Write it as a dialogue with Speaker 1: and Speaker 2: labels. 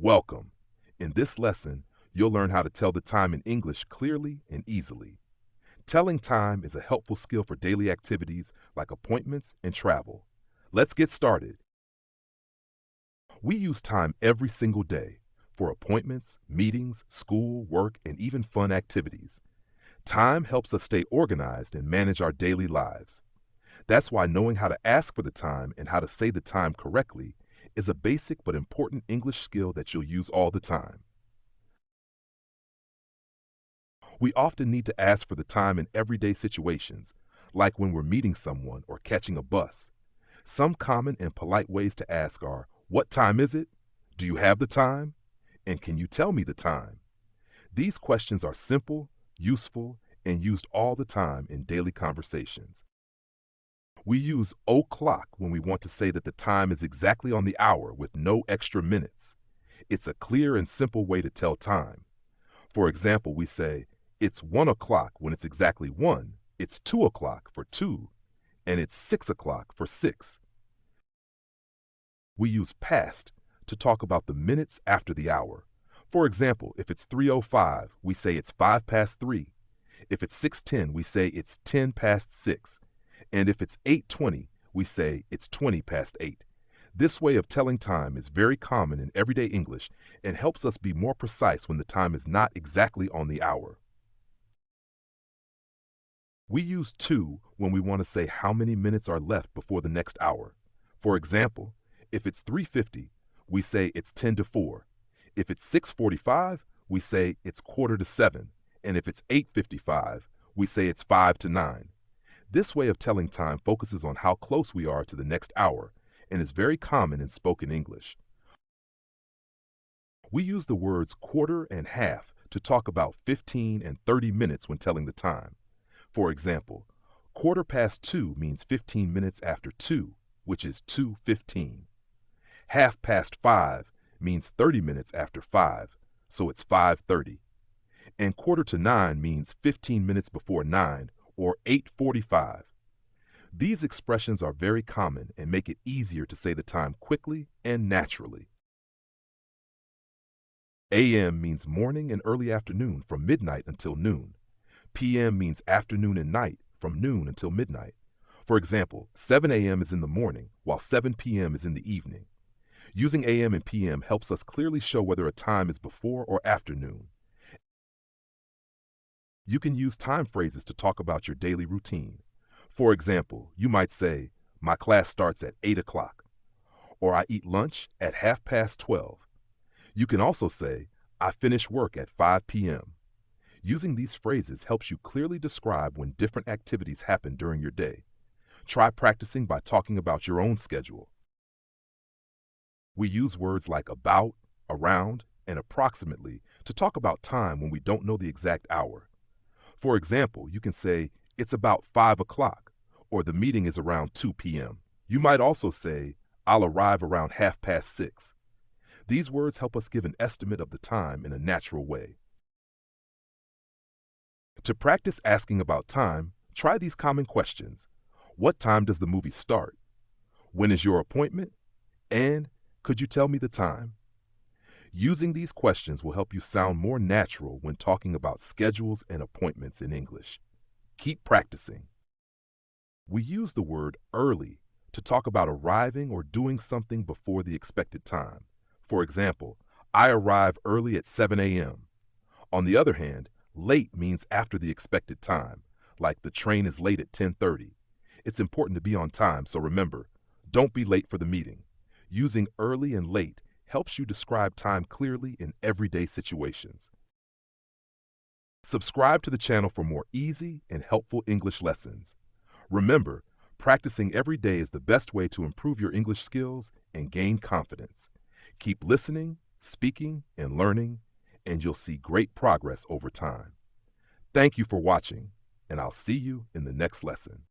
Speaker 1: Welcome. In this lesson, you'll learn how to tell the time in English clearly and easily. Telling time is a helpful skill for daily activities like appointments and travel. Let's get started. We use time every single day for appointments, meetings, school, work, and even fun activities. Time helps us stay organized and manage our daily lives. That's why knowing how to ask for the time and how to say the time correctly is a basic but important English skill that you'll use all the time. We often need to ask for the time in everyday situations, like when we're meeting someone or catching a bus. Some common and polite ways to ask are, "What time is it? Do you have the time? And can you tell me the time?" These questions are simple, useful, and used all the time in daily conversations. We use o'clock when we want to say that the time is exactly on the hour with no extra minutes. It's a clear and simple way to tell time. For example, we say, "It's 1 o'clock" when it's exactly 1, it's 2 o'clock for 2, and it's 6 o'clock for 6. We use past to talk about the minutes after the hour. For example, if it's 3:05, we say it's 5 past 3. If it's 6:10, we say it's 10 past 6. And if it's 8:20, we say it's 20 past 8. This way of telling time is very common in everyday English and helps us be more precise when the time is not exactly on the hour. We use to when we want to say how many minutes are left before the next hour. For example, if it's 3:50, we say it's 10 to 4. If it's 6:45, we say it's quarter to 7. And if it's 8:55, we say it's 5 to 9. This way of telling time focuses on how close we are to the next hour and is very common in spoken English. We use the words quarter and half to talk about 15 and 30 minutes when telling the time. For example, quarter past 2 means 15 minutes after 2, which is 2:15. Half past 5 means 30 minutes after 5, so it's 5:30. And quarter to 9 means 15 minutes before 9, or 8:45. These expressions are very common and make it easier to say the time quickly and naturally. AM means morning and early afternoon from midnight until noon. PM means afternoon and night from noon until midnight. For example, 7 a.m. is in the morning, while 7 p.m. is in the evening. Using AM and PM helps us clearly show whether a time is before or after noon. You can use time phrases to talk about your daily routine. For example, you might say, "My class starts at 8 o'clock," or "I eat lunch at 12:30." You can also say, "I finish work at 5 p.m." Using these phrases helps you clearly describe when different activities happen during your day. Try practicing by talking about your own schedule. We use words like about, around, and approximately to talk about time when we don't know the exact hour. For example, you can say, "It's about 5 o'clock," or "The meeting is around 2 p.m." You might also say, "I'll arrive around 6:30." These words help us give an estimate of the time in a natural way. To practice asking about time, try these common questions. What time does the movie start? When is your appointment? And could you tell me the time? Using these questions will help you sound more natural when talking about schedules and appointments in English. Keep practicing. We use the word early to talk about arriving or doing something before the expected time. For example, "I arrive early at 7 a.m." On the other hand, late means after the expected time, like "The train is late at 10:30. It's important to be on time, so remember, don't be late for the meeting. Using early and late helps you describe time clearly in everyday situations. Subscribe to the channel for more easy and helpful English lessons. Remember, practicing every day is the best way to improve your English skills and gain confidence. Keep listening, speaking, and learning, and you'll see great progress over time. Thank you for watching, and I'll see you in the next lesson.